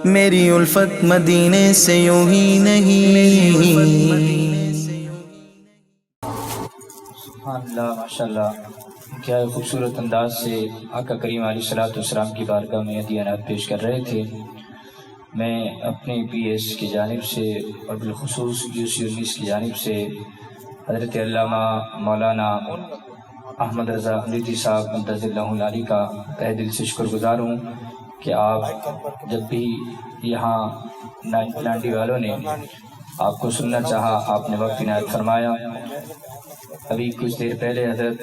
میری الفت مدینے سے یوں ہی نہیں۔ سبحان اللہ، ماشاء اللہ، کیا خوبصورت انداز سے آقا کریم علیہ الصلوۃ والسلام کی بارگاہ میں ہدیات پیش کر رہے تھے۔ میں اپنے پی ایس کی جانب سے اور بالخصوص UC19 کی جانب سے حضرت علامہ مولانا احمد رضا امریتی صاحب قدس اللہ العالی کا تہ دل سے شکر گزار ہوں کہ آپ جب بھی یہاں نانڈی والوں نے آپ کو سننا چاہا، آپ نے وقت عنایت فرمایا۔ ابھی کچھ دیر پہلے حضرت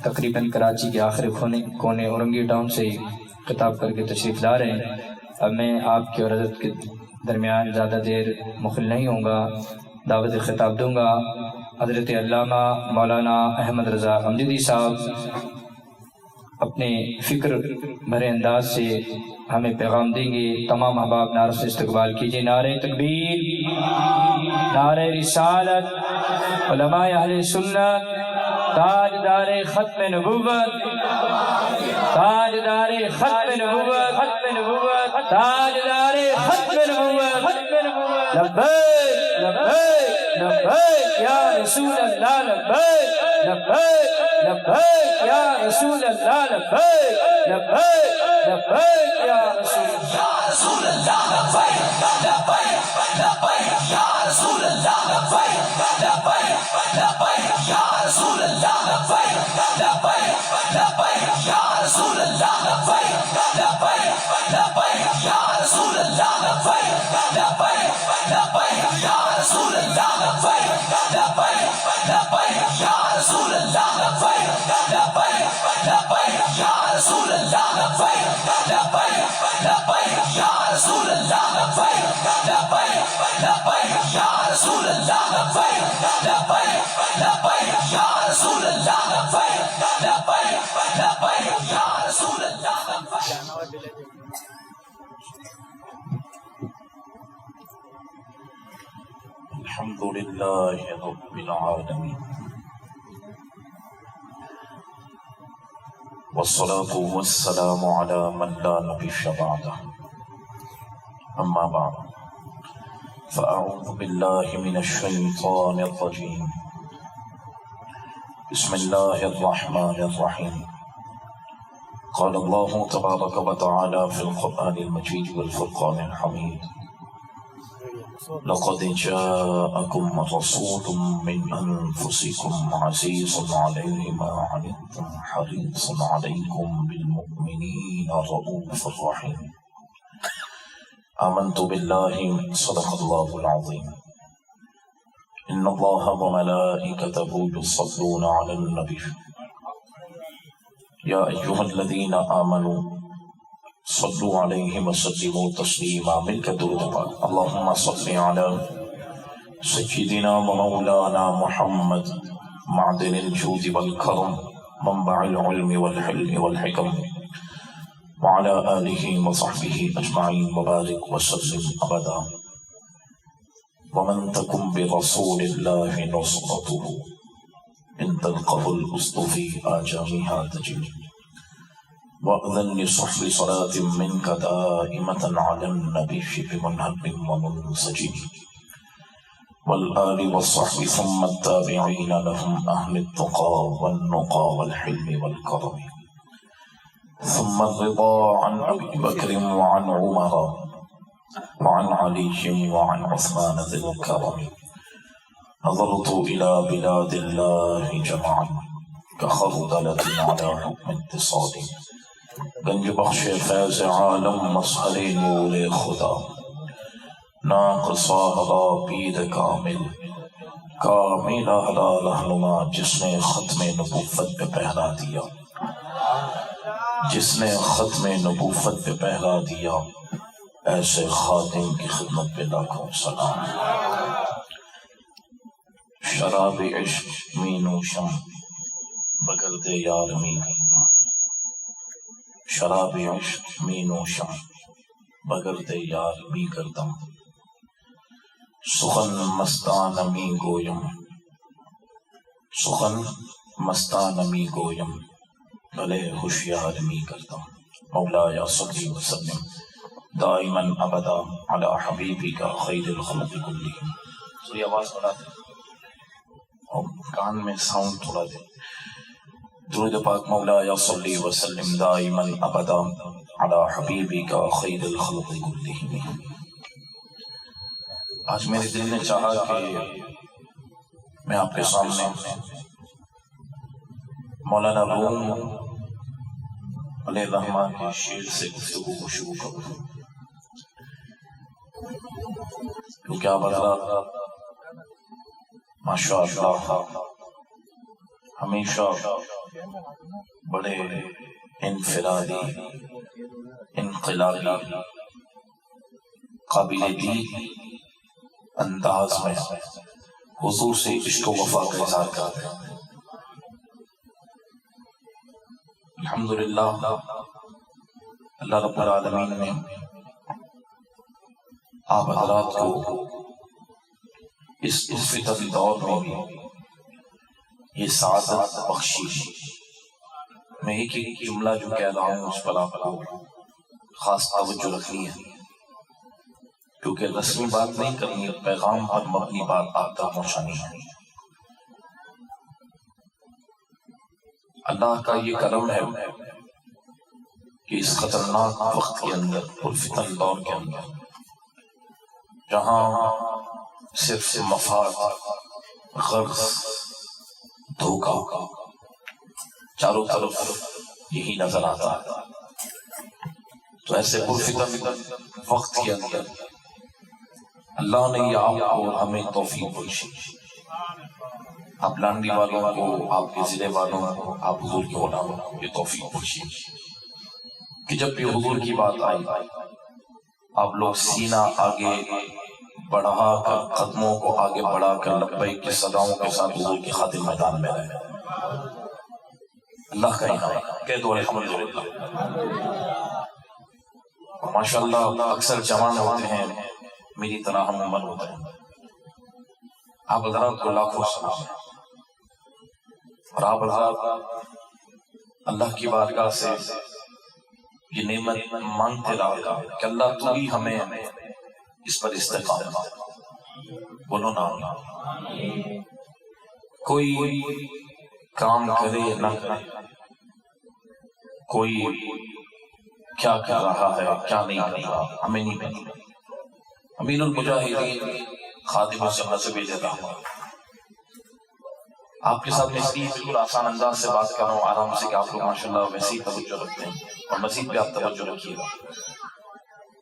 تقریباً کراچی کے آخری کونے اورنگی ٹاؤن سے خطاب کر کے تشریف لا رہے ہیں۔ اب میں آپ کے اور حضرت کے درمیان زیادہ دیر مخل نہیں ہوں گا، دعوت خطاب دوں گا۔ حضرت علامہ مولانا احمد رضا امجدی صاحب اپنے فکر بھرے انداز سے ہمیں پیغام دیں گے۔ تمام احباب نعرہ سے استقبال کیجیے۔ نعرہ تکبیر، نعرہ رسالت، علماء اہل سنت، تاجدار ختم نبوت، تاجدار ختم نبوت، تاجدار ختم نبوت، لبیک لبیک لبیک یا رسول اللہ، لبیک لبیک لبیک یا رسول اللہ، لبیک لبیک لبیک یا رسول اللہ، لبیک لبیک لبیک یا رسول اللہ، لبیک لبیک لبیک یا رسول اللہ، لبیک لبیک لبیک یا رسول اللہ، لبیک لبیک لبیک یا رسول اللہ، لبیک لبیک لبیک یا رسول اللہ، لبیک لبیک لبیک یا رسول اللہ، لبیک لبیک لبیک یا رسول اللہ، لبیک لبیک لبیک یا رسول اللہ، لبیک لبیک لبیک یا رسول اللہ، لبیک لبیک لبیک یا رسول اللہ، لبیک لبیک لبیک یا رسول اللہ۔ الحمد لله رب العالمين، والصلاة والسلام على من لا نبي بعده، أما بعد، فأعوذ بالله من الشيطان الرجيم، بسم الله الرحمن الرحيم، قال الله تبارك وتعالى في القرآن المجيد والفرقان الحميد، لقد جاءكم رسول من أنفسكم عزيز عليه ما عنتم حريص عليكم بالمؤمنين رؤوف رحيم، آمنت بالله صدق الله العظيم، إن الله وملائكته يصلون على النبي، يا أيها الذين آمنوا صلوا عليه وسلموا تسليما، مل کے درود پاک۔ اللهم صل على سيدنا ومولانا محمد معدن الجود والكرم منبع العلم والحلم والحكم، وعلى آله وصحبه أجمعين وبارك وسلم أبدا، ومن تكن برسول الله نصرته إن تلقه الأسد في آجامها تجد، وأذن لصحب صلاة منك دائمة على النبي بمنهب ومنسجد، والآل والصحب ثم التابعين لهم أهل التقى والنقى والحلم والكرم، ثم الرضا عن أبي بكر وعن عمر وعن علي وعن عثمان ذي الكرم، نظرت إلى بلاد الله جمعا كخردلة على حكم اتصال، گنج بخش فیض عالم مظہر نور خدا، ناق صاحبہ پیر کامل کامل اعلیٰ رہنما، جس نے ختم نبوت پہ پہرا دیا، جس نے ختم نبوت پہ پہرا دیا، ایسے خادم کی خدمت پہ لاکھوں سلام۔ شراب عشق می نوشم بگرد یار می گردم، شراب عشق می نوشم بگرد یار می گردم، سخن مستان می گویم، سخن مستان می گویم، بھلے ہوشیار می گردم۔ مولا یا صلی وسلم دائما ابدا علی حبیبک خیر الخلق کلہم. تھوڑی آواز بڑھا دیں اور کان میں ساؤنڈ تھوڑا دیں. درود پاک مولا صلی وسلم دائما ابدا علی حبیبک خیر الخلق کلہم. آج میرے دل نے چاہا کہ میں آپ کے سامنے مولانا روم علیہ الرحمٰن کے شعر سے گفتگو کو شروع کروں، کیونکہ آپ حضرات ماشاء اللہ ہمیشہ بڑے انفرادی، انقلابی، قابل دید انداز میں حضور سے عشق و وفا کا اظہار کرتے ہیں. الحمدللہ اللہ رب العالمین نے آپ حضرات کو اس فتن دور میں بھی یہ سعادت بخشی. میں ایک جملہ جو کہہ رہا ہوں اس پر آپ کو خاص توجہ رکھنی ہے، کیونکہ رسمی بات نہیں کرنی ہے، پیغام پر مبنی بات آپ تک پہنچانی ہے. اللہ کا یہ کرم ہے کہ اس خطرناک وقت کے اندر، پرفتن دور کے اندر، جہاں صرف مفاد، غرض، دھوکہ چاروں طرف یہی نظر آتا ہے، تو ایسے پرفتن وقت کے اندر اللہ نے یہ آپ کو اور ہمیں توفیق بخشی. آپ لانڈی والوں کو، آپ کے ضلع والوں کو، آپ حضور کے غلاموں کو یہ توفیق بخشی کہ جب بھی حضور کی بات آئی آپ لوگ سینہ آگے بڑھا کر، قدموں کو آگے بڑھا کر لبیک کی صداؤں کے ساتھ حضور کی خاطر میدان میں رہے. اللہ کا انعام، کہہ دو الحمدللہ. ماشاءاللہ اکثر جوان ہوتے ہیں، میری طرح ہم عمر ہوتے ہیں. آپ حضرات کو لاکھوں سلام، اور آپ حضرات اللہ کی بارگاہ سے یہ نعمت مانگتے رہا کہ اللہ تو ہی ہمیں اس پر استقامت. بولو نا، کوئی کام کرے یا نہ کرے، کوئی کیا کر رہا ہے کیا نہیں کر رہا، ہمیں نہیں پتا. امیر المجاہدین خادم سے نصب دیتا ہوں. آپ کے ساتھ میں اس لیے بالکل آسان انداز سے بات کر رہا ہوں، آرام سے، کہ آپ لوگ ماشاءاللہ ویسے ہی توجہ رکھتے ہیں، اور مزید بھی آپ توجہ رکھیے گا.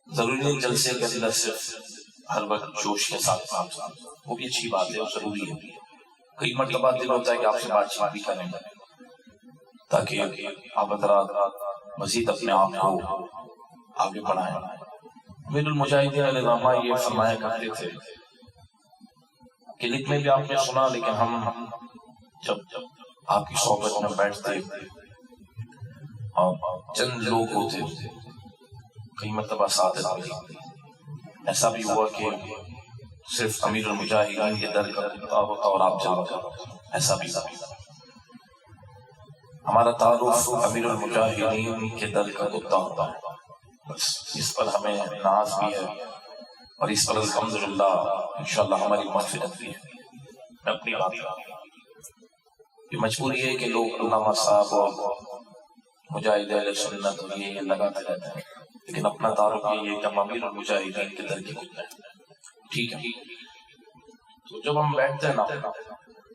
ضروری نہیں جلسے کے اندر صرف ہر وقت جوش کے ساتھ بات، وہ بھی اچھی بات ہے، وہ ضروری ہے. کئی مرتبہ دل ہوتا ہے کہ آپ سے بات چیت بھی کریں تاکہ آپ حضرات مزید اپنے آپ کو آگے بڑھائیں. امیر المجاہدین علیہ الرحمٰن یہ فرمایا کرتے تھے کہ لکھ میں بھی آپ نے سنا، لیکن ہم جب آپ کی صحبت میں بیٹھتے اور چند لوگ ہوتے، کئی مرتبہ سعادت ملی. ایسا بھی ہوا کہ صرف امیر المجاہدین کے در کا کتا ہوتا اور آپ جاتا، ایسا بھی ہوا. ہمارا تعارف امیر المجاہدین کے در کا کتا ہوتا ہے، بس اس پر ہمیں ناز بھی ہے، اور اس پر الحمدللہ انشاءاللہ ہماری مغفرت بھی ہے. میں اپنی بات کر رہا ہوں، یہ مجبوری ہے کہ لوگ علامہ صاحب اور مجاہد اہل سنت اور یہ لگاتے رہتے ہیں، لیکن اپنا تعارف یہ ہے کہ ہم امیر المجاہدین کے در کے کتے ہیں. ٹھیک ہے، تو جب ہم بیٹھتے ہیں نا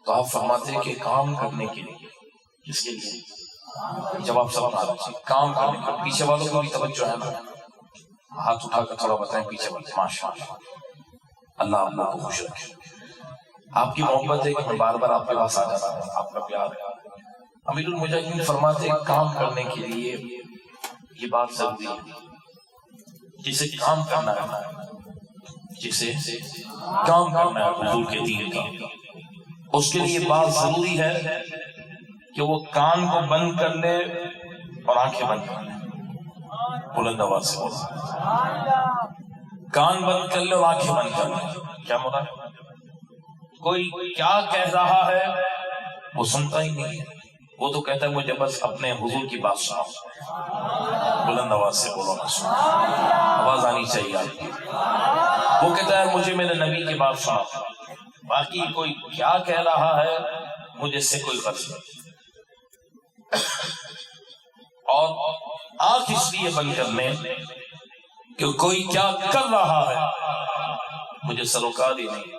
تو آپ فرماتے ہیں کہ کام کرنے کے لیے، کس کے لیے؟ جب آپ سب کام کرنے کے، پیچھے والوں کو بھی توجہ ہے نا، ہاتھ اٹھا کر تھوڑا بتائیں پیچھے والے. ماشاء اللہ اللہ کو خوش رکھے. آپ کی محبت ہے کہ میں بار بار آپ کے پاس آ جاتا ہوں، آپ کا پیار ہے. امیر المجاہدین فرماتے ہیں کام کرنے کے لیے یہ بات ضروری ہے، جسے کام کرنا ہے، جسے کام کرنا ہے حضور کے دین کا، اس کے لیے بات ضروری ہے کہ وہ کان کو بند کر لے اور آنکھیں بند کر لے. بلند آواز سے بولا، کان بند کر لے اور آنکھیں بند کر لے. کیا مراد ہے؟ کوئی کیا کہہ رہا ہے وہ سنتا ہی نہیں ہے، وہ تو کہتا ہے مجھے بس اپنے حضور کی بات سناؤ. بلند آواز سے بولو نا، آواز آنی چاہیے آپ کی. وہ کہتا ہے مجھے میرے نبی کی بات سنا، باقی کوئی کیا کہہ رہا ہے مجھے اس سے کوئی غرض نہیں. اور آنکھ اس لیے بند کرنے کہ کوئی کیا کر رہا ہے مجھے سروکار ہی نہیں.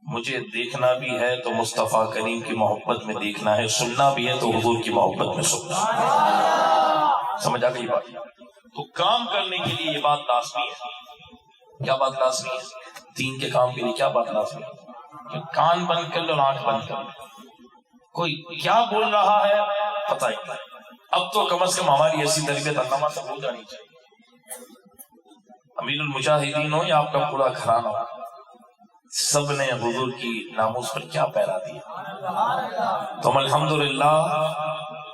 مجھے دیکھنا بھی ہے تو مصطفیٰ کریم کی محبت میں دیکھنا ہے، سننا بھی ہے تو حضور کی محبت میں سننا ہے. سمجھ آ گئی بات؟ تو کام کرنے کے لیے یہ بات لازمی ہے. کیا بات لازمی ہے؟ دین کے کام کے لیے کیا بات لازمی ہے؟ کہ کان بند کر لو اور آنکھ بند کر لو. کوئی کیا بول رہا ہے پتہ ہی نہیں. اب تو کم از کم ہماری ایسی تربیت علامہ سے ہو جانی چاہیے. امیر المجاہدین ہو یا آپ کا پورا گھرانہ ہو، سب نے حضور کی ناموس پر کیا پہرا دیا. تو ہم الحمدللہ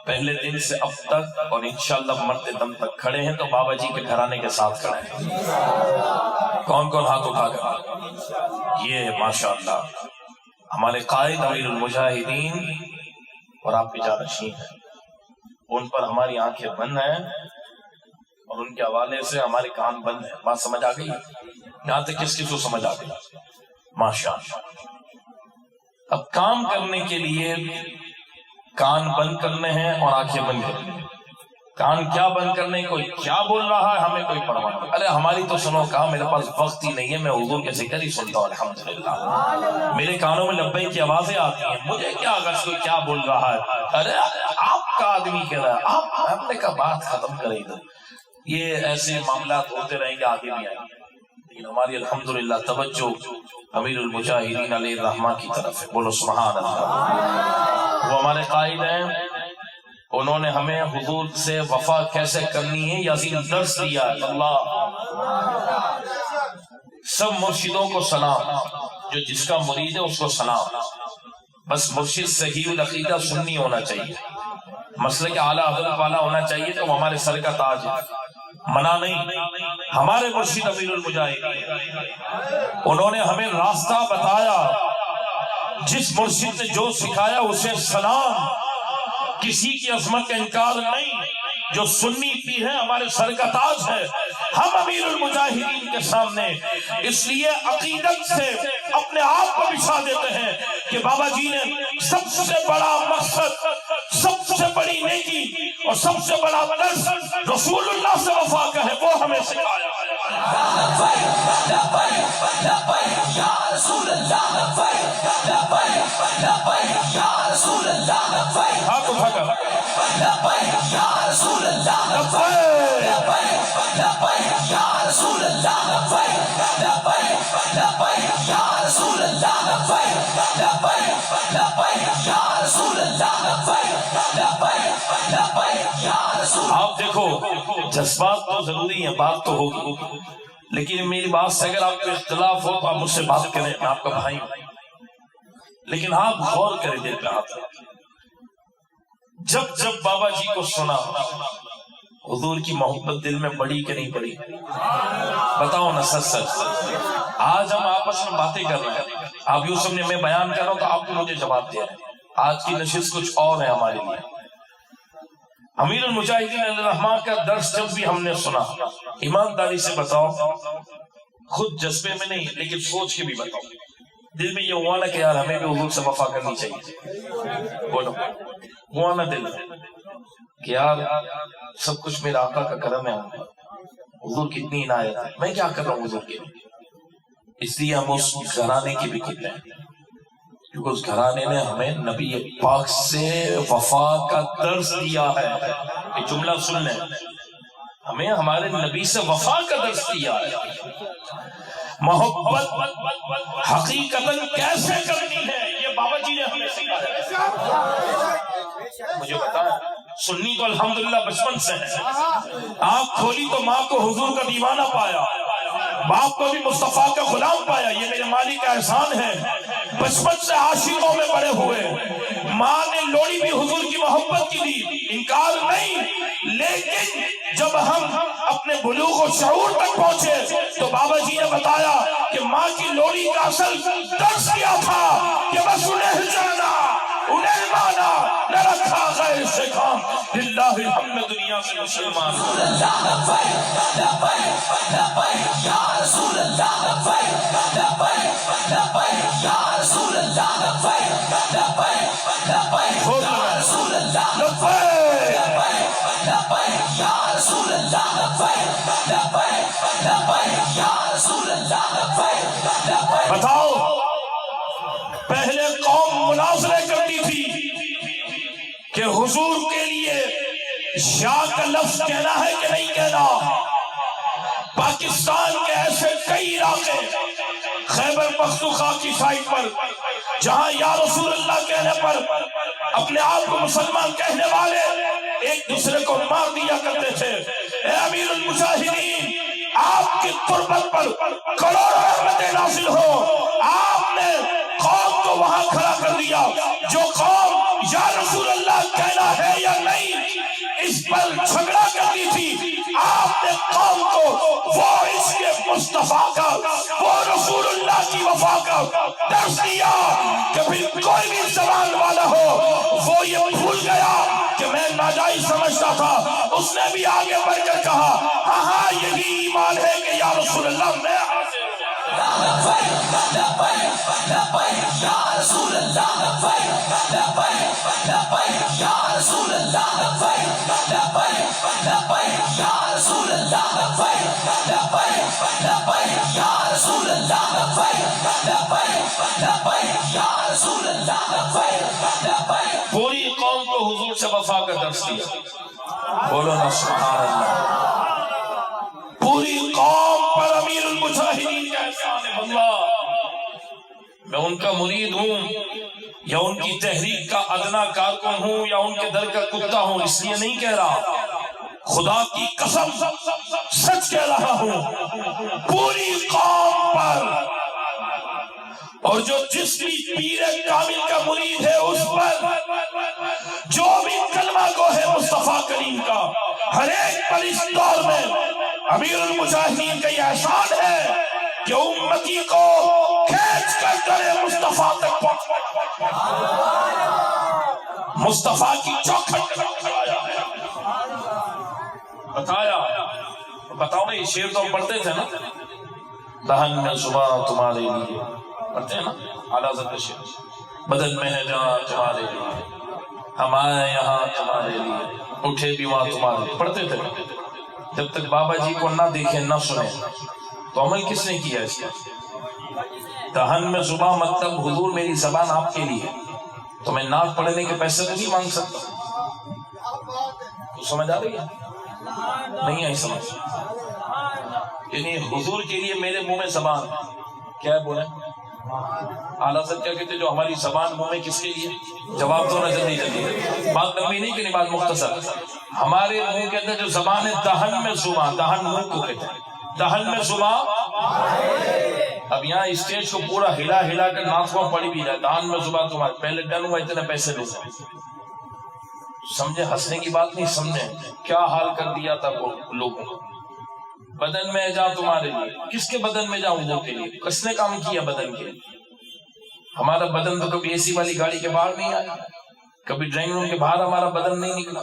پہلے دن سے اب تک اور انشاءاللہ مرتے دم تک کھڑے ہیں، تو بابا جی کے گھرانے کے ساتھ کھڑے ہیں. کون کون ہاتھ اٹھا کر؟ یہ ہے ماشاءاللہ ہمارے قائد امیر المجاہدین اور آپ کے جانشین ہیں. ان پر ہماری آنکھیں بند ہیں اور ان کے حوالے سے ہمارے کان بند ہیں. بات سمجھ آ گئی؟ یہاں تک کس کو سمجھ آ گئی؟ ماشاءاللہ. اب کام کرنے کے لیے کان بند کرنے ہیں اور آنکھیں بند کرنے ہیں. کان کیا بند کرنے؟ کوئی کیا بول رہا ہے ہمیں کوئی پرواہ نہیں. ارے ہماری تو سنو. کہا میرے پاس وقت ہی نہیں ہے، میں حضور کے ذکر ہی سنتا ہوں الحمدللہ. میرے کانوں میں لبیک کی آوازیں آتی ہیں، مجھے کیا اگر کوئی کیا بول رہا ہے. ارے آپ کا آدمی کہہ رہا ہے، آپ اپنے کا بات ختم کریں ادھر. یہ ایسے معاملات ہوتے رہیں گے، آگے بھی آئیں گے. لیکن ہماری الحمدللہ توجہ امیر المجاہدین علیہ الرحمہ کی طرف ہے. بولو سبحان اللہ. وہ ہمارے قائد ہیں، انہوں نے ہمیں حضور سے وفا کیسے کرنی ہے یہ عظیم درس دیا ہے. اللہ سب مرشدوں کو سلام، جو جس کا مرید ہے اس کو سلام. بس مرشد صحیح العقیدہ سنی ہونا چاہیے، مسلک اعلیٰ حضرت والا ہونا چاہیے، تو وہ ہمارے سر کا تاج ہے. منع نہیں. ہمارے مرشد امیر المجاہدین انہوں نے ہمیں راستہ بتایا. جس مرشد نے جو سکھایا اسے سلام، کسی کی عظمت کا انکار نہیں. جو سنی پیر ہے ہمارے سر کا تاج ہے. ہم امیر المجاہدین کے سامنے اس لیے عقیدت سے اپنے آپ کو بچھا دیتے ہیں کہ بابا جی نے سب سے بڑا مقصد، سب سے بڑی نیکی اور سب سے بڑا درس رسول اللہ سے وفا کا ہے، وہ ہمیں سکھایا. ہاتھ اٹھا کر آپ دیکھو، جذبات تو ضروری ہیں، بات تو ہوگی، لیکن میری بات سے اگر آپ کو اختلاف ہو تو آپ مجھ سے بات کریں، میں آپ کا بھائی ہوں. لیکن آپ غور کریں دل پہ ہاتھ. جب جب بابا جی کو سنا، حضور کی محبت دل میں بڑی کہ نہیں بڑی؟ بتاؤ نا سچ سچ. آج ہم آپس میں باتیں کر رہے ہیں، آپ یوں سمجھے میں بیان کر رہا ہوں تو آپ کو مجھے جواب دے رہے ہیں. آج کی نشست کچھ اور ہے ہمارے لیے. امیر المجاہدین علیہ الرحمہ کا درس جب بھی ہم نے سنا، ایمانداری سے بتاؤ، خود جذبے میں نہیں لیکن سوچ کے بھی بتاؤ، دل میں یہ ہوا نا کہ یار ہمیں بھی حضور سے وفا کرنی چاہیے؟ بولو ہوا نا دل میں کہ یار سب کچھ میرا آقا کا کرم ہے، حضور کتنی عنایت ہے، میں کیا کر رہا ہوں حضور کے لیے. اس لیے ہم اس گھرانے کی بھی قبلہ ہیں، کیونکہ اس گھرانے نے ہمیں نبی پاک سے وفا کا درس دیا ہے. یہ جملہ سن لیں، ہمیں ہمارے نبی سے وفا کا درس دیا ہے. محبت حقیقتاً کیسے کرنی ہے یہ بابا جی نے ہمیں سکھایا. مجھے بتائیں، سنی تو الحمدللہ بچپن سے ہے. آنکھ کھولی تو ماں کو حضور کا دیوانہ پایا، باپ کو بھی مصطفیٰ کا غلام پایا. یہ میرے مالک کا احسان ہے. بچپن سے عاشقوں میں بڑے ہوئے، ماں نے لوڑی بھی حضور کی محبت کی دی، انکار نہیں. لیکن جب ہم اپنے بلوغ و شعور تک پہنچے تو بابا جی نے بتایا کہ ماں کی لوڑی کا اصل درس کیا تھا کہ بس انہیں جانا، انہیں مانا، نہ رکھا غیر سے کام. للہ الحمد دنیا سے مسلمان. بتاؤ، پہلے قوم مناظرے کرتی تھی کہ حضور کے لیے یا کا لفظ کہنا ہے کہ نہیں کہنا. پاکستان کے ایسے کئی علاقے خیبر پختونخوا کی سائٹ پر جہاں یا رسول اللہ کہنے پر اپنے آپ کو مسلمان کہنے والے ایک دوسرے کو مار دیا کرتے تھے. اے امیر المجاہدین، آپ کی قربت پر کروڑوں رحمتیں نازل ہو. آپ نے قوم کو وہاں کھڑا کر دیا. جو قوم یا رسول اللہ کہنا ہے یا نہیں اس پر جھگڑا کرتی تھی، آپ نے قوم کو وہ عشق مصطفیٰ کا، وہ رسول اللہ کی وفا کا درس دیا کہ پھر کوئی بھی زبان والا ہو وہ یہ بھول گیا کہ میں ناجائز سمجھتا تھا. اس نے بھی آگے بڑھ کر کہا ہاں ہاں یہی ایمان ہے کہ یا رسول اللہ میں پوری قوم کو حضور سے وفا کا درس دیا. بولو نا سبحان اللہ. پوری قوم پر امیر المجاہدین کا احسان ہے. اللہ، میں ان کا مرید ہوں یا ان کی تحریک کا ادنا کارکن ہوں یا ان کے در کا کتا ہوں، اس لیے نہیں کہہ رہا. خدا کی قسم سچ کہہ رہا ہوں، پوری قوم پر اور جو جس بھی پیر کامل کا مرید ہے اس پر، جو بھی کلمہ گو ہے مصطفیٰ کریم کا، ہر ایک پر اس دور میں امیر المجاہدین کا یہ احسان ہے کہ امتی کو کھینچ کر کرے مصطفیٰ تک پہنچ، مصطفیٰ کی چوکھٹ تک بتایا. بتاؤ نا، یہ شعر تو ہم پڑھتے تھے نا، دہن میں صبح تمہارے لیے، پڑھتے ہیں نا اعلیٰ حضرت کا شعر. بدن میں ہے جہاں تمہارے لیے، ہم آئے یہاں تمہارے لیے، اٹھے بھی وہاں تمہارے لیے. پڑھتے تھے. جب تک بابا جی کو نہ دیکھیں نہ سنیں تو عمل کس نے کیا اس کا؟ دہن میں صبح مطلب حضور میری زبان آپ کے لیے، تو میں نعت پڑھنے کے پیسے تو نہیں مانگ سکتا. تو سمجھ آ رہی ہے؟ نہیں آئی سمجھ. یعنی حضور کے لیے میرے منہ میں زبان کیا ہے بولے؟ اعلیٰ حضرت کیا کہتے جو ہماری زبان منہ میں کس کے لیے؟ جواب دو نا جلدی جلدی، بات لمبی نہیں کہ بات مختصر. ہمارے منہ کے اندر جو زبان ہے دہن میں صبح، دہن منہ کو کہتے ہیں، دہن میں صبح. اب یہاں اسٹیج کو پورا ہلا ہلا کر نعت کو پڑھی بھی رہا، دہن میں صبح تمہارے، پہلے ڈن ہوا اتنے پیسے دو. سمجھے؟ ہنسنے کی بات نہیں، سمجھے کیا حال کر دیا تھا وہ لوگوں کو. بدن میں جا تمہارے لیے، کس کے بدن میں جاؤں؟ وہ کے لیے. کس نے کام کیا بدن کے؟ ہمارا بدن تو کبھی اے سی والی گاڑی کے باہر نہیں آیا، کبھی ڈرائنگ روم کے باہر ہمارا بدن نہیں نکلا،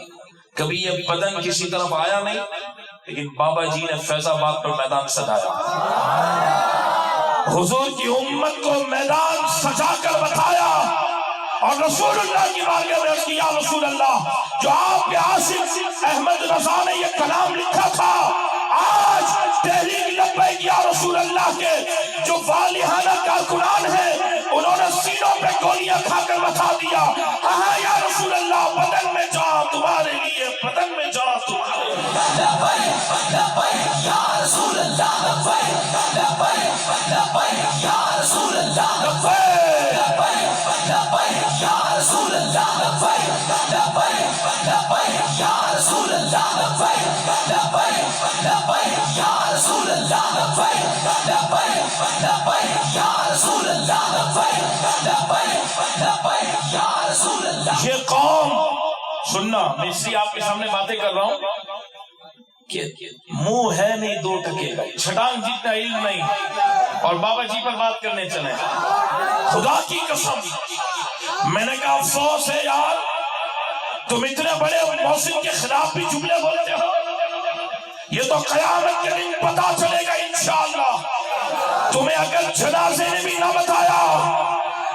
کبھی یہ بدن کسی طرف آیا نہیں، لیکن بابا جی نے فیض آباد پر میدان سجایا. حضور کی امت کو میدان سجا کر بتایا اور رسول اللہ کی بارگاہ میں عرض کی یا رسول اللہ، جو آپ کے عاشق احمد رضا نے یہ کلام لکھا تھا، آج تحریک لبیک یا رسول اللہ کے جو والہانہ کارکنان ہیں انہوں نے سینوں پہ گولیاں کھا کر بتا دیا ہاں یا رسول اللہ، بدن میں جا تمہارے لیے، بدن میں جا تمہارے لیے. یا رسول اللہ یا رسول اللہ یہ قوم سننا، میں اس لیے آپ کے سامنے باتیں کر رہا ہوں کہ منہ ہے نہیں دو ٹکے کا، چھٹان جتنا علم نہیں، اور بابا جی پر بات کرنے چلے. خدا کی قسم میں نے کہا افسوس ہے یار، تم اتنے بڑے محسن کے خلاف بھی جملے بولتے ہو. یہ تو قیامت کے دن پتا چلے گا انشاءاللہ. تمہیں اگر جنازے نے بھی نہ بتایا،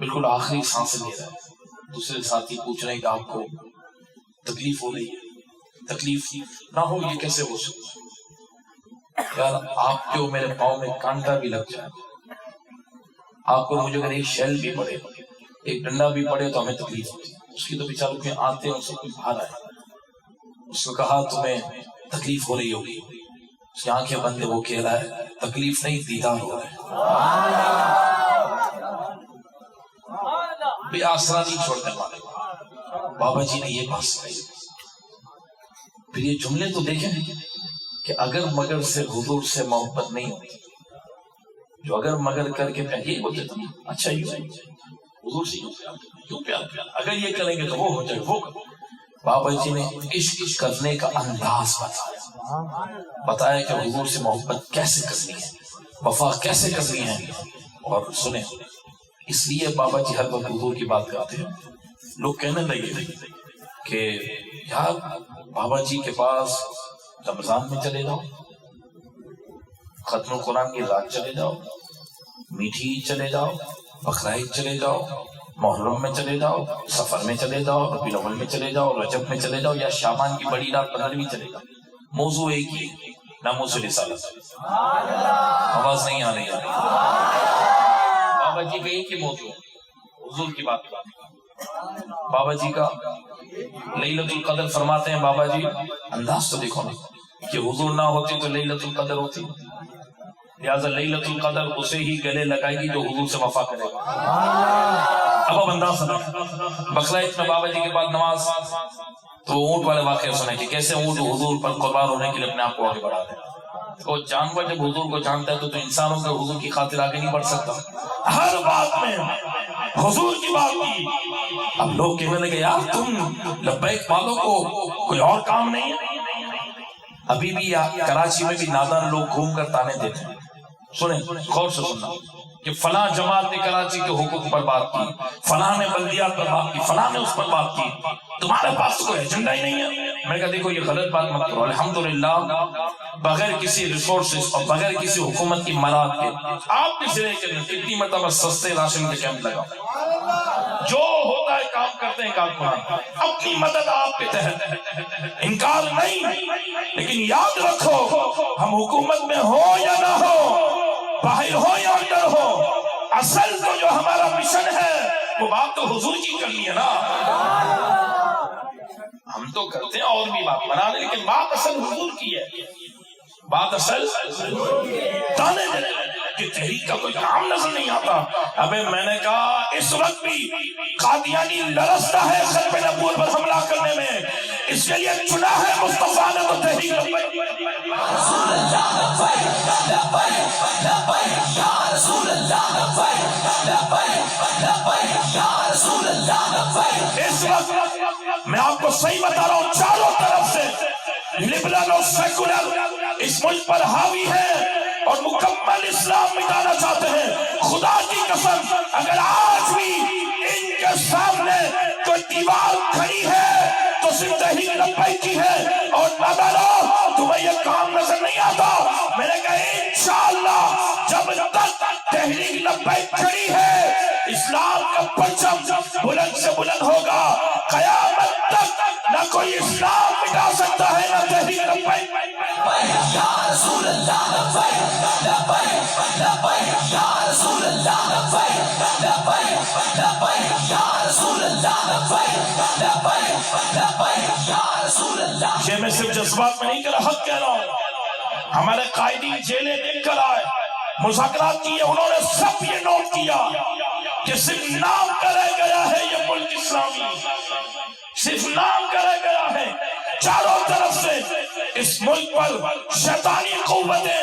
بالکل آخری سانس لے رہا ہے، دوسرے ساتھی پوچھ رہے ہیں کہ آپ کو تکلیف ہو رہی ہے؟ تکلیف نہ ہو یہ کیسے ہو سکتا؟ یار آپ کو میرے پاؤں میں کانٹا بھی لگ جائے، آپ کو مجھے اگر ایک شیل بھی پڑے، ایک ڈنڈا بھی پڑے تو ہمیں تکلیف ہوتی ہے۔ اس کی تو بیچاروں کے آتے ہیں، سب کچھ باہر آئے۔ اس نے کہا تمہیں تکلیف ہو رہی ہوگی، اس کی آنکھیں بند ہے، وہ کہہ رہا ہے تکلیف نہیں دیدار ہو رہا ہے۔ بے آسرا نہیں چھوڑنے والے بابا جی نے یہ بات سنائی۔ پھر یہ جملے تو دیکھیں کہ اگر مگر سے حضور سے محبت نہیں ہوتی، جو اگر مگر کر کے پہلے یہ بولتے تھے اچھا یوں حضور سے یوں پیار اگر یہ کریں گے تو وہ ہو جائے، وہ بابا جی نے عشق کرنے کا انداز بتایا کہ حضور سے محبت کیسے کرنی ہے، وفا کیسے کرنی ہے۔ اور سنیں، اس لیے بابا جی ہر وقت حضور کی بات کرتے ہیں۔ لوگ کہنے لگے کہ یار بابا جی کے پاس رمضان میں چلے جاؤ، ختم القرآن کی رات چلے جاؤ، میٹھی عید چلے جاؤ، بقرعید چلے جاؤ، محرم میں چلے جاؤ، سفر میں چلے جاؤ، ربیع الاول میں چلے جاؤ، رجب میں چلے جاؤ، یا شعبان کی بڑی رات 15ویں چلے جاؤ، موضوع ایک ہی، ناموس رسالت۔ آواز نہیں آ رہی ہے؟ بابا جی کا ایک ہی موضوع، حضور کی بات۔ بابا جی کا لیلۃ القدر فرماتے ہیں، بابا جی انداز تو دیکھو نا کہ حضور نہ ہوتے تو لیلۃ القدر ہوتی، لہٰذا لیلۃ القدر اسے ہی گلے لگائے گی جو حضور سے وفا کرے گا۔ اب انداز سنا، بقرعید میں بابا جی کے بعد نماز، تو اونٹ والے واقعہ سنا کہ کیسے اونٹ حضور پر قربان ہونے کے لیے اپنے آپ کو آگے بڑھا دے۔ تو جانور جب حضور کو جانتا ہے تو انسانوں کا حضور کی خاطر آگے نہیں بڑھ سکتا۔ ہر بات میں حضور کی بات کی۔ اب لوگ کہنے لگے یار تم لبیک والوں کو کوئی اور کام نہیں ہے؟ ابھی بھی کراچی میں بھی نادان لوگ گھوم کر تانے دیتے ہیں۔ سنیں غور سے سننا کہ فلاں جماعت نے کراچی کے حقوق پر بات کی، فلاں نے بلدیات پر بات کی، فلاں نے اس پر بات کی، تمہارے پاس کوئی ایجنڈا ہی نہیں ہے۔ میں نے کہا دیکھو یہ غلط بات مت کرو، الحمدللہ بغیر کسی ریسورسز اور بغیر کسی حکومت کی مراد کے آپ کے ذریعے کے کتنی مرتبہ سستے راشن کے کیمپ لگا، جو ہوتا ہے کام کرتے ہیں، کارکنان اپنی مدد آپ کے تحت، انکار نہیں، لیکن یاد رکھو ہم حکومت میں ہو یا نہ ہو، باہر ہو یا اندر ہو، اصل تو جو ہمارا مشن ہے وہ بات تو حضور کی کرنی ہے نا۔ ہم تو کرتے ہیں اور بھی بات بنا لیں، لیکن بات اصل حضور کی ہے، بات اصل تانے دینے کہ تحریک کا کوئی کام نظر نہیں آتا۔ ابے میں نے کہا اس وقت بھی قادیانی لرزتا ہے ختم نبوت پر حملہ کرنے میں، اس کے لیے چنا ہے مصطفیٰ نے تو تحریک رسول اللہ لبیک لبیک لبیک یا رسول اللہ لبیک لبیک لبیک یا رسول اللہ لبیک۔ اس وقت میں آپ کو صحیح بتا رہا ہوں، چاروں طرف سے لبرل اور سیکولر اس ملک پر حاوی ہے اور مکمل اسلام مٹانا چاہتے ہیں۔ خدا کی قسم اگر آج بھی ان کے سامنے کوئی دیوار کھڑی ہے تو صرف تحریک لبیک کی ہے، اور نادانو تمہیں یہ کام نظر نہیں آتا۔ میں نے کہا انشاءاللہ جب تک تحریک لبیک کھڑی ہے اسلام کا پرچم بلند سے بلند ہوگا، قیامت تک نہ کوئی اسلام مٹا سکتا ہے نہ تحریک لبیک۔ یا رسول اللہ لبیک لبیک لبیک یا رسول اللہ لبیک لبیک لبیک یا رسول اللہ لبیک لبیک لبیک یا رسول اللہ۔ یہ میں صرف جذبات میں نہیں کہہ رہا، حق کہہ رہا ہوں۔ ہمارے قائدین جیلیں دیکھ کر آئے، مذاکرات کیے، انہوں نے سب یہ نوٹ کیا کہ صرف نام کا رہ گیا ہے یہ ملک اسلامی، صرف نام کا رہ گیا ہے۔ چاروں طرف سے اس ملک پر شیطانی قوتیں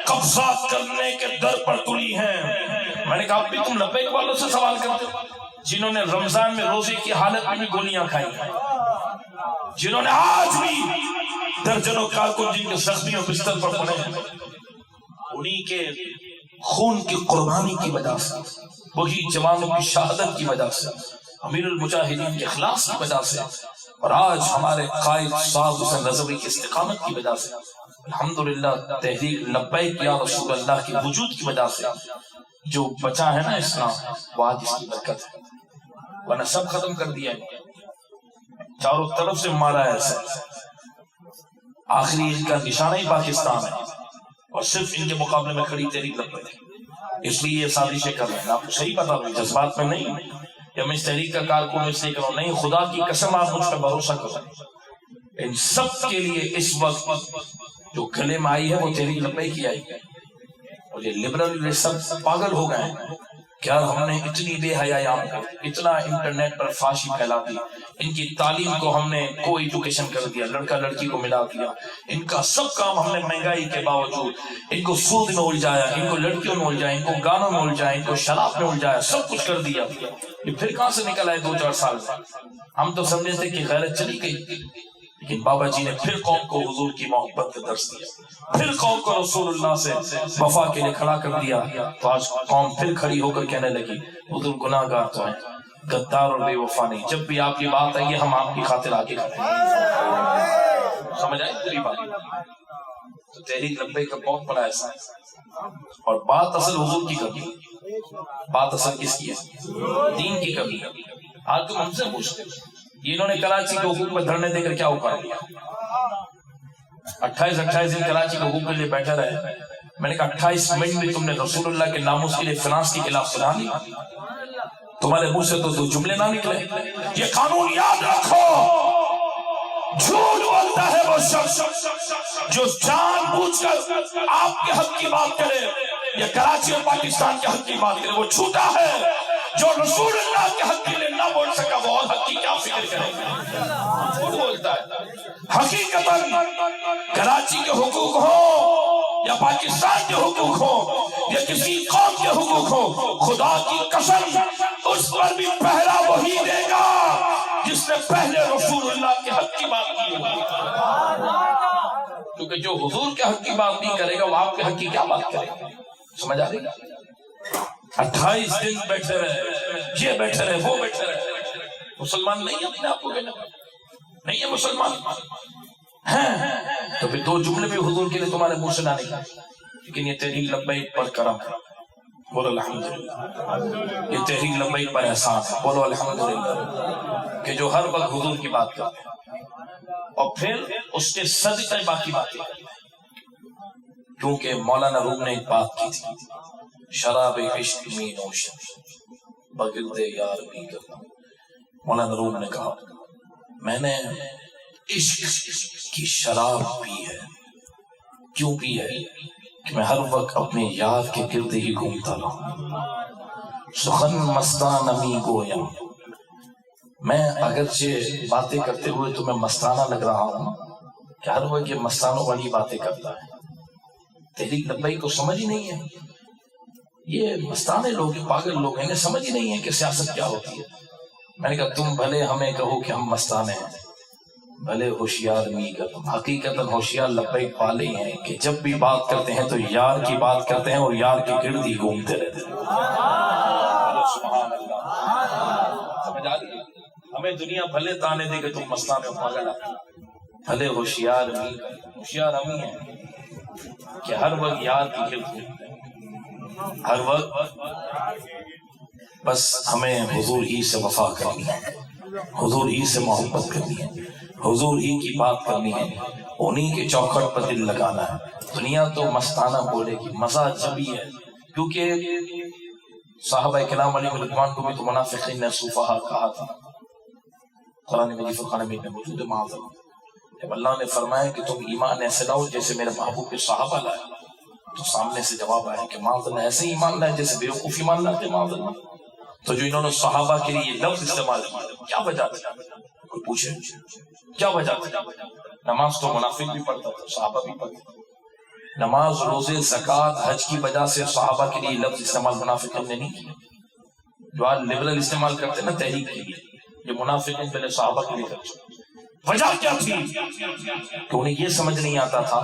قبضات کرنے کے در پر تلی ہیں۔ میں نے کہا اب بھی تم لبیک والوں سے سوال کرتے ہو جنہوں نے رمضان میں روزے کی حالت میں بھی گولیاں کھائی ہیں، جنہوں نے آج بھی درجنوں کارکن جن کے زخمیوں بستر پر پڑے ہیں، انہی کے خون کی قربانی کی وجہ سے، وہی جوانوں کی شہادت کی وجہ سے، امیر المجاہدین کے اخلاص کی وجہ سے، اور آج ہمارے قائد صاحب حسین رضوی کی استقامت کی وجہ سے، الحمدللہ تحریک لبیک یا رسول اللہ کے وجود کی وجہ سے جو بچا ہے نا اسلام وہ آج اس کی برکت ہے، ورنہ سب ختم کر دیا ہے، چاروں طرف سے مارا ہے ایسا۔ آخری ان کا نشانہ ہی پاکستان ہے اور صرف ان کے مقابلے میں کھڑی تحریک لبیک ہے، اس لیے یہ سازشیں کر رہے ہیں۔ آپ کو صحیح پتا ہوئی جذبات میں نہیں کہ میں اس تحریک کا کارکن اس لیے کروں، نہیں، خدا کی قسم آپ مجھ پہ بھروسہ کرو، ان سب کے لیے اس وقت جو گلے میں آئی ہے وہ تحریک لبیک کی آئی ہے، اور یہ لبرل یہ سب پاگل ہو گئے ہیں کہ یار ہم نے اتنی بے حیائی عام کر، اتنا انٹرنیٹ پر فحاشی پھیلا دی، ان کی تعلیم کو ہم نے کو ایجوکیشن کر دیا، لڑکا لڑکی کو ملا دیا، ان کا سب کام ہم نے مہنگائی کے باوجود ان کو سود میں الجھایا، ان کو لڑکیوں میں الجھایا، ان کو گانوں میں الجھایا، ان کو شراب میں الجھایا، سب کچھ کر دیا۔ یہ پھر کہاں سے نکل آئے 2-4 سال میں؟ ہم تو سمجھے تھے کہ غیرت چلی گئی، لیکن بابا جی نے پھر قوم کو حضور کی محبت کا درس دیا، پھر قوم کو رسول اللہ سے وفا کے لیے کھڑا کر دیا، تو آج قوم پھر کھڑی ہو کر کہنے لگی حضور گناہ گار تو ہیں، غدار اور بے وفا نہیں، جب بھی آپ کی بات آئی ہے ہم آپ کی خاطر آگے کھڑے ہیں۔ سمجھ آئی پوری بات؟ تو تحریک لبیک کا بہت بڑا ایسا ہے، اور بات اصل حضور کی کبھی، بات اصل کس کی ہے؟ دین کی کبھی۔ آج تم ہم سے پوچھتے یہ انہوں نے کراچی کے حقوق پہ دھرنے دے کر کیا اکھاڑ لیا؟ 28 دن کراچی کے حقوق کے لیے بیٹھے رہے، میں نے کہا 28 منٹ میں تم نے رسول اللہ کے ناموس کے لیے فنانس کے خلاف سنا لی، تمہارے منہ سے تو 2 جملے نہ نکلے۔ یہ قانون یاد رکھو، جھوٹ بولتا ہے وہ شخص جو جان بوجھ کر آپ کے حق کی بات کرے یا کراچی اور پاکستان کے حق کی بات کرے، وہ جھوٹا ہے۔ جو رسول اللہ کے حق کے لیے نہ بول سکا وہ اور حق کی کیا فکر کرے گا؟ جھوٹ بولتا ہے۔ حقیقتاً کراچی کے حقوق ہو یا پاکستان کے حقوق ہو یا کسی قوم کے حقوق ہو، خدا کی قسم اس پر بھی پہرا وہی دے گا جس نے پہلے رسول اللہ کے حق کی بات کی ہوگی، کیونکہ جو حضور کے حق کی بات نہیں کرے گا وہ آپ کے حق کی کیا بات کرے گا؟ سمجھ آ رہی ہے؟ 28 دن بیٹھے رہے، یہ بیٹھے رہے، وہ بیٹھے رہے، مسلمان نہیں اپنے آپ کو کہنا نہیں ہے مسلمان ہیں، تو پھر 2 جملے بھی حضور کے لیے تمہارے منہ سے نہ نکلے، لیکن یہ تحریک لبیک پر کرم ہے، بولو الحمدللہ، یہ تحریک لبیک پر احسان ہے، بولو الحمدللہ، کہ جو ہر وقت حضور کی بات کرتے ہیں اور پھر اس کے صدقے باقی باتیں، کیونکہ مولانا روم نے ایک بات کی تھی، شراب عشق میں نوشن بگرد یار بھی کرنا۔ مولانا روم نے کہا میں نے عشق کی شراب پی ہے، کیوں پی ہے؟ کہ میں ہر وقت اپنے یار کے گرد ہی گھومتا رہوں، سخن مستان امی گویا، میں اگرچہ باتیں کرتے ہوئے تو میں مستانہ لگ رہا ہوں کہ ہر وقت یہ مستانوں والی باتیں کرتا ہے۔ تحریک لبیک کو سمجھ ہی نہیں ہے، یہ مستانے لوگ، پاگل لوگ ہیں، انہیں سمجھ ہی نہیں ہے کہ سیاست کیا ہوتی ہے۔ میں نے کہا تم بھلے ہمیں کہو کہ ہم مستانے ہیں، بھلے ہوشیار نہیں کر، حقیقتاً ہوشیار لبیک والے ہیں کہ جب بھی بات کرتے ہیں تو یار کی بات کرتے ہیں اور یار کے گرد ہی گھومتے رہتے ہیں۔ سبحان اللہ، سمجھ آ رہی ہے؟ ہمیں دنیا بھلے تانے دے کہ تم مستانے ہو، پاگل آتے، بھلے ہوشیار نہیں کر، ہوشیار ہم ہی ہیں کہ ہر وقت یار کی گرد گھومتے ہیں، ہر وقت بس ہمیں حضور ہی سے وفا کرنی ہے، حضور ہی سے محبت کرنی ہے، حضور ہی کی بات کرنی ہے، انہی کے چوکھٹ پر دل لگانا ہے۔ دنیا تو مستانہ بولے گی، مزہ جب ہی ہے، کیونکہ صحابہ کرام علیہ رضوان کو بھی تو منافقین نے صفحاء کہا تھا، قرآن مجید فرقان حمید میں موجود ہے۔ معاذ جب اللہ نے فرمایا کہ تم ایمان ایسے لاؤ جیسے میرے محبوب کے صحابہ لائے، تو سامنے سے جواب آیا کہ معاذ اللہ ایسے ہی ایمان لائے جیسے بیوقوف ایمان لاتے، معاذ اللہ۔ تو جو انہوں نے صحابہ کے لیے یہ لفظ استعمال کیا، کیا وجہ تھی؟ کوئی پوچھے کیا وجہ تھی؟ نماز تو منافق بھی پڑھتا تھا، صحابہ بھی پڑھتے تھے، نماز، روزے، زکوٰۃ، حج کی وجہ سے صحابہ کے لیے لفظ استعمال منافقین نے نہیں کیا۔ جو آج لبرل استعمال کرتے نا تحریک کے لیے، یہ منافقین پہلے صحابہ کے لیے کرتے۔ وجہ کیا تھی؟ کہ انہیں یہ سمجھ نہیں آتا تھا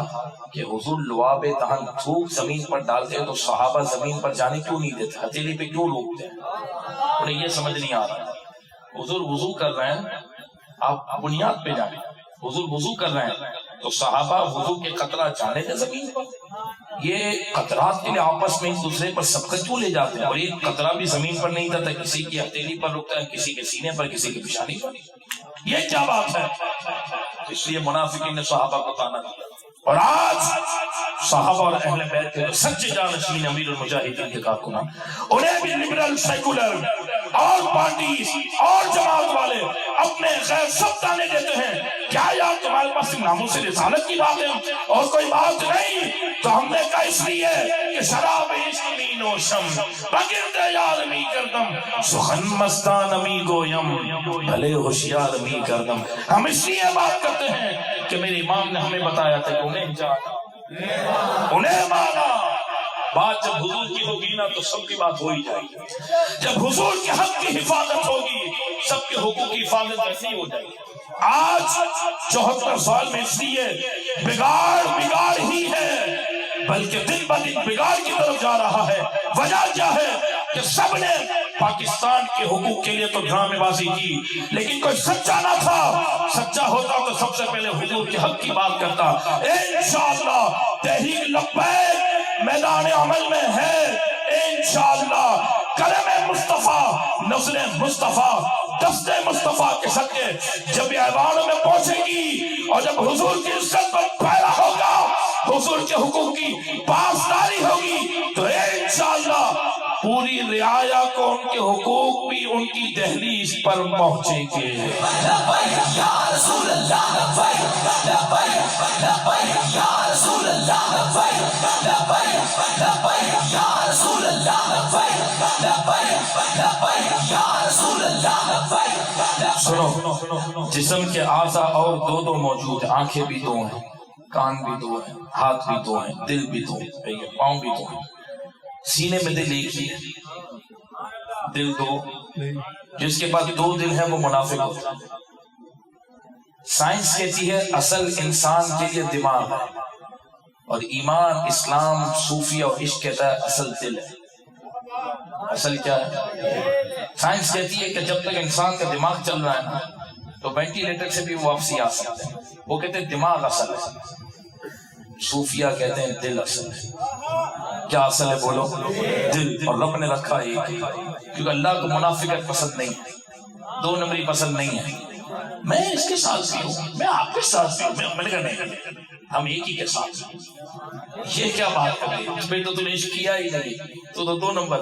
کہ حضور لعاب دہن تھوک زمین پر ڈالتے ہیں تو صحابہ زمین پر جانے کیوں نہیں دیتے، ہتھیلی پہ کیوں روکتے ہیں؟ انہیں یہ سمجھ نہیں آ رہا۔ حضور وضو کر رہے ہیں، آپ بنیاد پہ جائیں، حضور وضو کر رہے ہیں تو صحابہ وضو کے قطرہ جانے دیں زمین پر، یہ قطرات کے لیے آپس میں ایک دوسرے پر سبقت کیوں لے جاتے ہیں؟ اور ایک قطرہ بھی زمین پر نہیں جاتا، کسی کی ہتھیلی پر رکتا ہے، کسی کے سینے پر، کسی کی پیشانی پر. یہ کیا بات ہے؟ اس لیے منافقین نے صحابہ کو طعنہ دیا. اور آج صحابہ اور اہل بیت کے سچے جانشین امیر المجاہدین کے کارکنان، انہیں بھی لبرل، سیکولر اور پارٹیز اور جماعت والے اپنے غیر سب تانے دیتے ہیں. کیا یار تمہارے پاس ناموس رسالت کی بات ہے اور کوئی بات نہیں؟ تو ہم نے کہا اس لیے کہ شراب عشق می نوشم بگرد یار می کردم سخن مستان می گویم بھلے ہوشیار می کردم. ہم اس لیے بات کرتے ہیں کہ میرے امام نے ہمیں بتایا تھا کہ انہیں جانا، انہیں مانا. بات جب حضور کی ہوگی نا تو سب کی بات ہو ہی جائے گی. جب حضور کے حق کی حفاظت ہوگی سب کے حقوق کی حفاظت ایسی ہو جائے گی. آج 74 سال میں اس لیے بگاڑ ہی ہے، بلکہ دن بدن بگاڑ کی طرف جا رہا ہے. وجہ کیا ہے؟ کہ سب نے پاکستان کے حقوق کے لیے تو ڈرامے بازی کی، لیکن کوئی سچا نہ تھا. سچا ہوتا تو سب سے پہلے حضور کے حق کی بات کرتا. انشاءاللہ تحریک لبیک میدان عمل میں ہے. انشاءاللہ کلم مصطفیٰ، نسل مصطفیٰ، دست مصطفیٰ کے صدقے جب یہ ایوانوں میں پہنچے گی اور جب حضور کی عزت پر پھیلا ہوگا، حضور کے حقوق کی پاسداری ہوگی، تو انشاءاللہ پوری رعایا کو ان کے حقوق بھی ان کی دہلیز پر پہنچیں گے. یا رسول اللہ لبیک لبیک لبیک یا رسول اللہ لبیک لبیک لبیک یا رسول اللہ لبیک لبیک لبیک یا رسول اللہ لبیک. سنو، جسم کے اعضاء اور دو موجود ہیں. آنکھیں بھی دو ہیں، کان بھی دو ہیں، ہاتھ بھی دو ہیں، دل بھی دو ہیں، پاؤں بھی دو ہیں. سینے میں دل ایک ہی ہے، دل دو. جس کے پاس دو دل ہے وہ منافق ہوتا ہے. سائنس کہتی ہے اصل انسان کے لیے دماغ ہے، اور ایمان، اسلام، صوفیہ اور عشق کہتا ہے اصل دل ہے. اصل کیا ہے؟ سائنس کہتی ہے کہ جب تک انسان کا دماغ چل رہا ہے نا تو وینٹیلیٹر سے بھی واپسی آ سکتے ہیں. وہ کہتے ہیں دماغ اصل ہے. صوفیہ کہتے ہیں دل اصل ہے. کیا اصل ہے بولو؟ دل. اور رب نے رکھا ایک، کیونکہ اللہ کو منافقت پسند نہیں ہے، دو نمبری پسند نہیں ہے. میں اس کے ساتھ بھی ہوں، میں آپ کے ساتھ بھی ہوں. میں نے کہا نہیں، ہم ایک ہی کے ساتھ ہیں. یہ کیا بات کر رہی ہے؟ تو نے عشق کیا ہی نہیں، تو دو نمبر.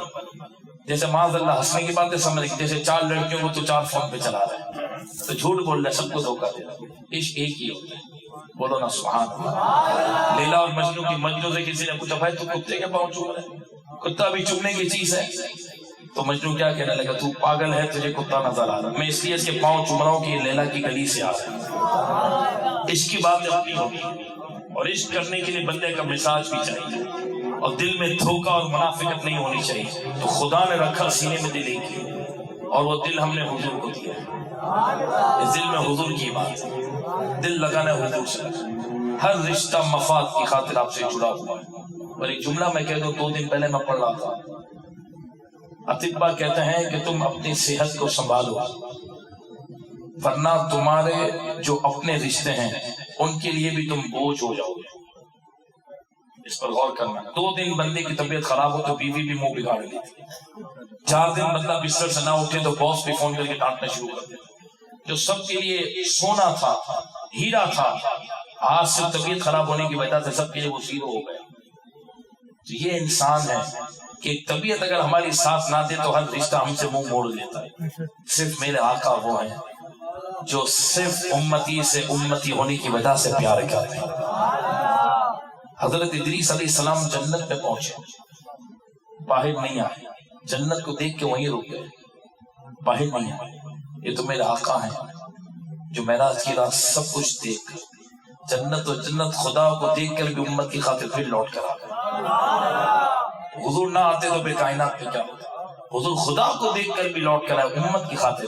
جیسے معاذ اللہ ہنسنے کی باتیں سمجھ، جیسے 4 لڑکیوں کو تو 4 فون پہ چلا رہا ہے، تو جھوٹ بول رہا ہے، سب کو دھوکہ دے رہا ہے. عشق ایک ہی ہوتا ہے. بولو نا سبحان اللہ. لیلا اور مجنو کی مجنو سے کسی نے پوچھا بھائی تو کتے کے پاؤں چوم رہے؟ کتا بھی چومنے کی چیز ہے. تو مجنو کیا کہنے لگا، تو پاگل ہے، تجھے کتا نظر آ رہا. میں اس لیے اس کے پاؤں چوم رہا ہوں کہ یہ لیلا کی گلی سے آ رہا ہے. عشق کی بات اپنی ہوگی، اور عشق کرنے کے لیے بندے کا مزاج بھی چاہیے، اور دل میں دھوکہ اور منافقت نہیں ہونی چاہیے. تو خدا نے رکھا سینے میں دل ایک ہی، اور وہ دل ہم نے حضور کو دیا ہے. اس دل میں حضور کی بات ہے. دل لگانا ہے حضور سے. ہر رشتہ مفاد کی خاطر آپ سے جڑا ہوا ہے. اور ایک جملہ میں کہہ دوں، 2 دن پہلے میں پڑھ رہا تھا، اطباء کہتے ہیں کہ تم اپنی صحت کو سنبھالو، ورنہ تمہارے جو اپنے رشتے ہیں ان کے لیے بھی تم بوجھ ہو جاؤ گے. اس پر غور کرنا. 2 دن بندے کی طبیعت خراب ہو تو بیوی بھی منہ بگاڑ لیتی. 4 دن بندہ بستر سے نہ اٹھے تو باس بھی فون کر کے ڈانٹنا شروع کر دیتا. جو سب کے لیے سونا تھا، ہیرا تھا، آج سے طبیعت خراب ہونے کی وجہ سے سب کے لیے وہ زیرو ہو گئے. تو یہ انسان ہے کہ طبیعت اگر ہماری ساتھ نہ دے تو ہر رشتہ ہم سے منہ موڑ لیتا ہے. صرف میرے آقا وہ ہیں جو صرف امتی سے امتی ہونے کی وجہ سے پیار کرتے ہیں. حضرت ادریس علیہ السلام جنت پہ پہنچے، باہر نہیں آئے. جنت کو دیکھ کے وہیں رک گئے، باہر نہیں آئے. یہ تو میرے آقا ہیں جو معراج کی رات سب کچھ دیکھ کر، جنت و جنت خدا کو دیکھ کر بھی امت کی خاطر پھر لوٹ کر آ گئے. حضور نہ آتے تو بے کائنات پہ کیا ہوتا. حضور خدا کو دیکھ کر بھی لوٹ کر آئے امت کی خاطر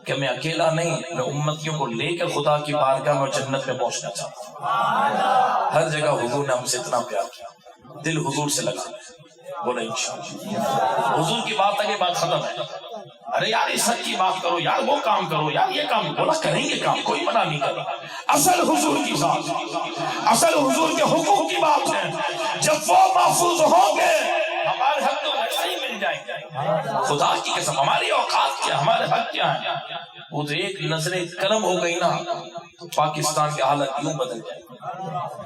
کہ میں اکیلا نہیں، میں امتیوں کو لے کر خدا کی بارگاہ میں جنت میں پہنچنا چاہتا ہوں. ہر جگہ حضور نے ہم سے اتنا پیار کیا، دل حضور سے لگا. بولا انشاءاللہ حضور کی بات آگے بات ختم ہے. ارے یار اس حد کی بات کرو یار، وہ کام کرو یار، یہ کام بولا کریں گے کام، کوئی منع نہیں کرا. اصل حضور کی ذات، اصل حضور کے حقوق کی بات ہے. جب وہ محفوظ ہوں گے ہمارے حق تو ویسے ہی مل جائیں گے. خدا کی قسم ہماری اوقات کیا، ہمارے حق کیا ہے. وہ تو ایک نظر کرم ہو گئی نا تو پاکستان کی حالت یوں بدل جائے.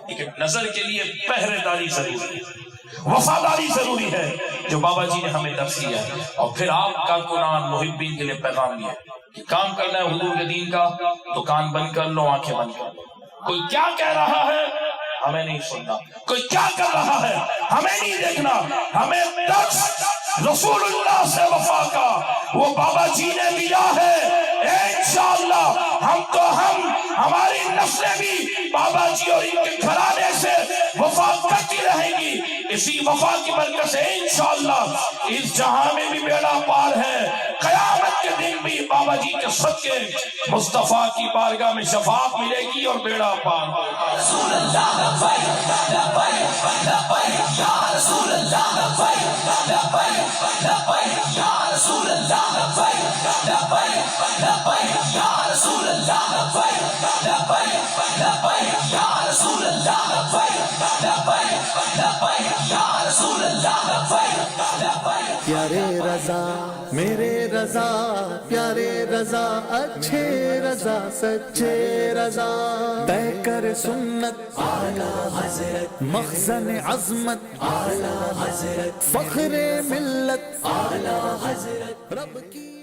لیکن نظر کے لیے پہرے داری ضروری ہے، وفاداری ضروری ہے، جو بابا جی نے ہمیں درس دیا ہے. اور پھر آپ کا قرآن محبین کے لیے پیغام دیا کہ کام کرنا ہے حضور کے دین کا، دکان بند کر لو، آنکھیں بند کر لو. کوئی کیا کہہ رہا ہے ہمیں نہیں سننا، کوئی کیا کر رہا ہے ہمیں نہیں دیکھنا. ہمیں درس رسول اللہ سے وفا کا وہ بابا جی نے دیا ہے. انشاءاللہ ہم ہماری نسلیں بھی بابا جی اور ان کے گھرانے سے وفا کرتی رہیں گی. اسی وفا کی برکت سے انشاءاللہ اس جہاں میں بھی بیڑا پار ہے. قیامت کے دن بھی بابا جی کے صدقے مصطفیٰ کی بارگاہ میں شفاعت ملے گی اور بیڑا پار ہوگا. رسول اللہ لبیک لبیک لبیک یا رسول اللہ لبیک لبیک لبیک یا رسول اللہ لبیک لبیک لبیک یا رسول اللہ لبیک لبیک لبیک یا رسول اللہ لبیک لبیک لبیک یا رسول اللہ لبیک لبیک. پیارے رضا میرے رضا، پیارے رضا اچھے رضا سچے رضا، طے کر سنت اعلی حضرت، مخزن عظمت اعلی حضرت، فخر ملت اعلی حضرت، رب کی